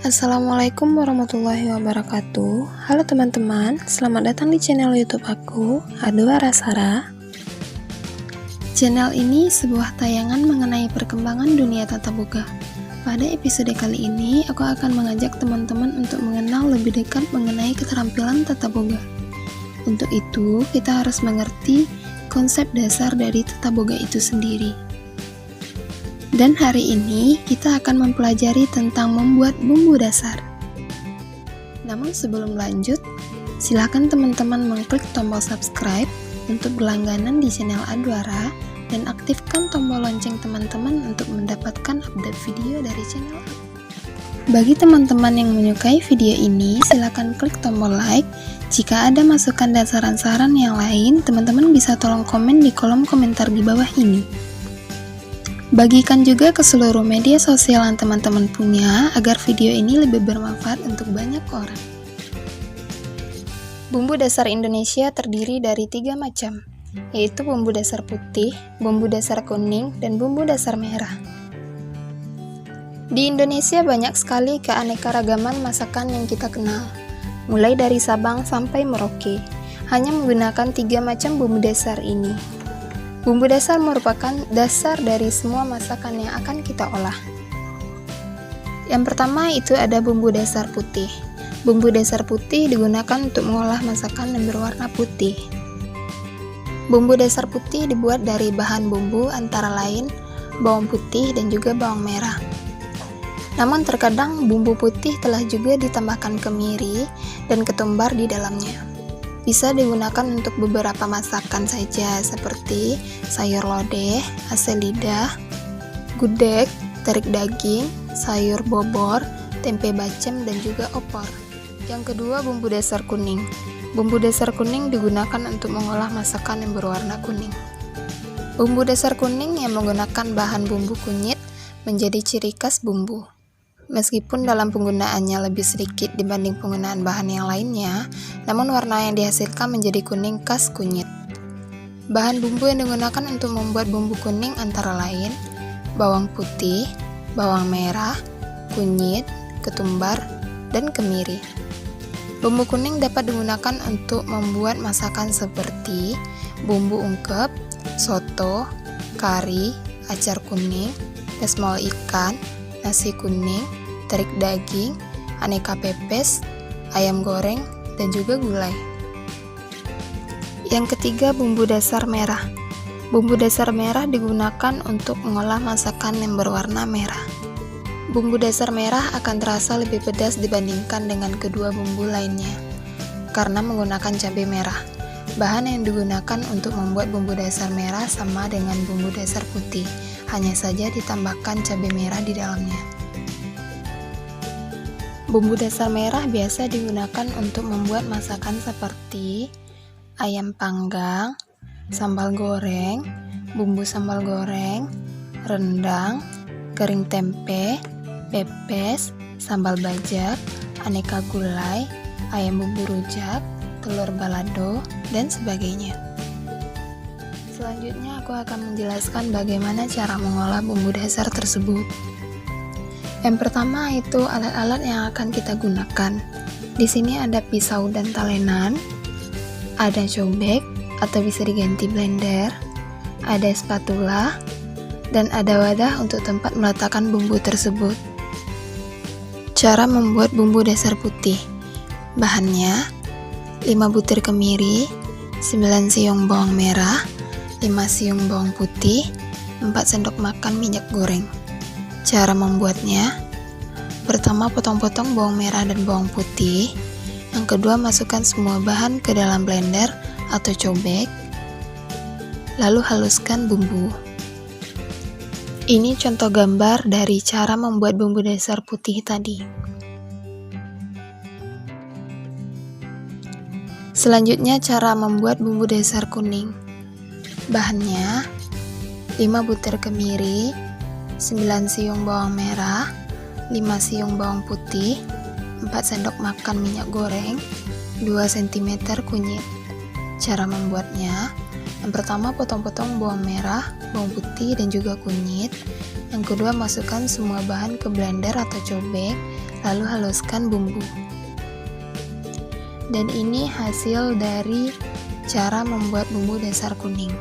Assalamualaikum warahmatullahi wabarakatuh. Halo teman-teman, selamat datang di channel YouTube aku, Adwara Sara. Channel ini sebuah tayangan mengenai perkembangan dunia tata boga. Pada episode kali ini, aku akan mengajak teman-teman untuk mengenal lebih dekat mengenai keterampilan tata boga. Untuk itu, kita harus mengerti konsep dasar dari tata boga itu sendiri. Dan hari ini kita akan mempelajari tentang membuat bumbu dasar. Namun sebelum lanjut, silakan teman-teman mengklik tombol subscribe untuk berlangganan di channel Adwara dan aktifkan tombol lonceng teman-teman untuk mendapatkan update video dari channel. Bagi teman-teman yang menyukai video ini, silakan klik tombol like. Jika ada masukan dan saran-saran yang lain, teman-teman bisa tolong komen di kolom komentar di bawah ini. Bagikan juga ke seluruh media sosial yang teman-teman punya agar video ini lebih bermanfaat untuk banyak orang. Bumbu dasar Indonesia terdiri dari 3 macam, yaitu bumbu dasar putih, bumbu dasar kuning, dan bumbu dasar merah. Di Indonesia banyak sekali keanekaragaman masakan yang kita kenal, mulai dari Sabang sampai Merauke, hanya menggunakan 3 macam bumbu dasar ini. Bumbu dasar merupakan dasar dari semua masakan yang akan kita olah. Yang pertama itu ada bumbu dasar putih. Bumbu dasar putih digunakan untuk mengolah masakan yang berwarna putih. Bumbu dasar putih dibuat dari bahan bumbu antara lain bawang putih dan juga bawang merah. Namun terkadang bumbu putih telah juga ditambahkan kemiri dan ketumbar di dalamnya. Bisa digunakan untuk beberapa masakan saja seperti sayur lodeh, ase lidah, gudeg, terik daging, sayur bobor, tempe bacem, dan juga opor. Yang kedua, bumbu dasar kuning. Bumbu dasar kuning digunakan untuk mengolah masakan yang berwarna kuning. Bumbu dasar kuning yang menggunakan bahan bumbu kunyit menjadi ciri khas bumbu. Meskipun dalam penggunaannya lebih sedikit dibanding penggunaan bahan yang lainnya, namun warna yang dihasilkan menjadi kuning khas kunyit. Bahan bumbu yang digunakan untuk membuat bumbu kuning antara lain bawang putih, bawang merah, kunyit, ketumbar, dan kemiri. Bumbu kuning dapat digunakan untuk membuat masakan seperti bumbu ungkep, soto, kari, acar kuning, pesmol ikan, nasi kuning, terik daging, aneka pepes, ayam goreng, dan juga gulai. Yang ketiga, bumbu dasar merah. Bumbu dasar merah digunakan untuk mengolah masakan yang berwarna merah. Bumbu dasar merah akan terasa lebih pedas dibandingkan dengan kedua bumbu lainnya, karena menggunakan cabai merah. Bahan yang digunakan untuk membuat bumbu dasar merah sama dengan bumbu dasar putih, hanya saja ditambahkan cabai merah di dalamnya. Bumbu dasar merah biasa digunakan untuk membuat masakan seperti ayam panggang, sambal goreng, bumbu sambal goreng, rendang, kering tempe, pepes, sambal bajak, aneka gulai, ayam bumbu rujak, telur balado, dan sebagainya. Selanjutnya aku akan menjelaskan bagaimana cara mengolah bumbu dasar tersebut. Yang pertama itu alat-alat yang akan kita gunakan. Di sini ada pisau dan talenan, ada cobek atau bisa diganti blender, ada spatula, dan ada wadah untuk tempat meletakkan bumbu tersebut. Cara membuat bumbu dasar putih. Bahannya 5 butir kemiri, 9 siung bawang merah, 5 siung bawang putih, 4 sendok makan minyak goreng. Cara membuatnya, pertama potong-potong bawang merah dan bawang putih. Yang kedua, masukkan semua bahan ke dalam blender atau cobek, lalu haluskan bumbu. Ini contoh gambar dari cara membuat bumbu dasar putih tadi. Selanjutnya, cara membuat bumbu dasar kuning. Bahannya 5 butir kemiri, 9 siung bawang merah, 5 siung bawang putih, 4 sendok makan minyak goreng, 2 cm kunyit. Cara membuatnya, yang pertama potong-potong bawang merah, bawang putih, dan juga kunyit. Yang kedua, masukkan semua bahan ke blender atau cobek, lalu haluskan bumbu. Dan ini hasil dari cara membuat bumbu dasar kuning.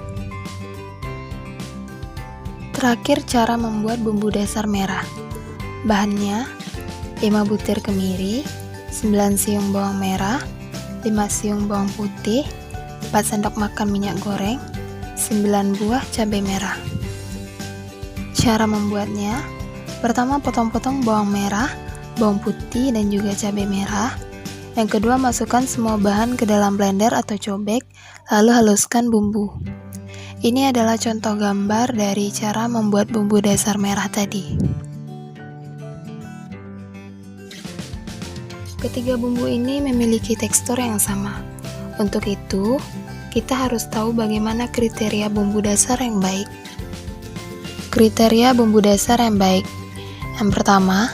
Terakhir, cara membuat bumbu dasar merah. Bahannya 5 butir kemiri, 9 siung bawang merah, 5 siung bawang putih, 4 sendok makan minyak goreng, 9 buah cabai merah. Cara membuatnya: pertama, potong-potong bawang merah, bawang putih, dan juga cabai merah. Yang kedua, masukkan semua bahan ke dalam blender atau cobek, lalu haluskan bumbu. Ini adalah contoh gambar dari cara membuat bumbu dasar merah tadi. Ketiga bumbu ini memiliki tekstur yang sama. Untuk itu, kita harus tahu bagaimana kriteria bumbu dasar yang baik. Kriteria bumbu dasar yang baik. Yang pertama,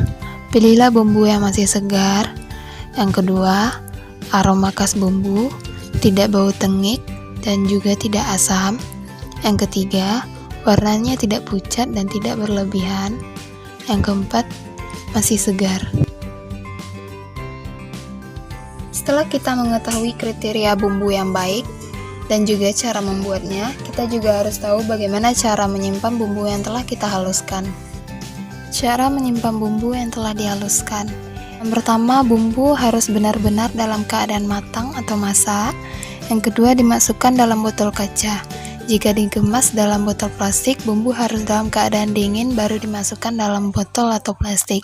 pilihlah bumbu yang masih segar. Yang kedua, aroma khas bumbu, tidak bau tengik dan juga tidak asam. Yang ketiga, warnanya tidak pucat dan tidak berlebihan. Yang keempat, masih segar. Setelah kita mengetahui kriteria bumbu yang baik dan juga cara membuatnya, kita juga harus tahu bagaimana cara menyimpan bumbu yang telah kita haluskan. Cara menyimpan bumbu yang telah dihaluskan. Yang pertama, bumbu harus benar-benar dalam keadaan matang atau masak. Yang kedua, dimasukkan dalam botol kaca. Jika dikemas dalam botol plastik, bumbu harus dalam keadaan dingin baru dimasukkan dalam botol atau plastik.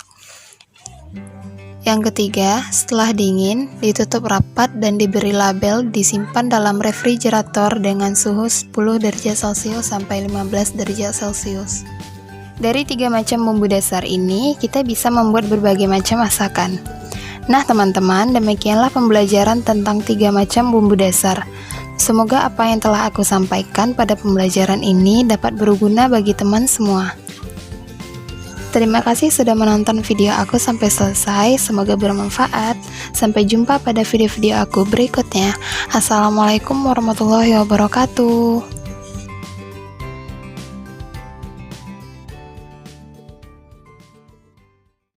Yang ketiga, setelah dingin, ditutup rapat dan diberi label, disimpan dalam refrigerator dengan suhu 10 derajat Celcius sampai 15 derajat Celcius. Dari 3 macam bumbu dasar ini, kita bisa membuat berbagai macam masakan. Nah teman-teman, demikianlah pembelajaran tentang 3 macam bumbu dasar. Semoga apa yang telah aku sampaikan pada pembelajaran ini dapat berguna bagi teman semua. Terima kasih sudah menonton video aku sampai selesai, semoga bermanfaat. Sampai jumpa pada video-video aku berikutnya. Assalamualaikum warahmatullahi wabarakatuh.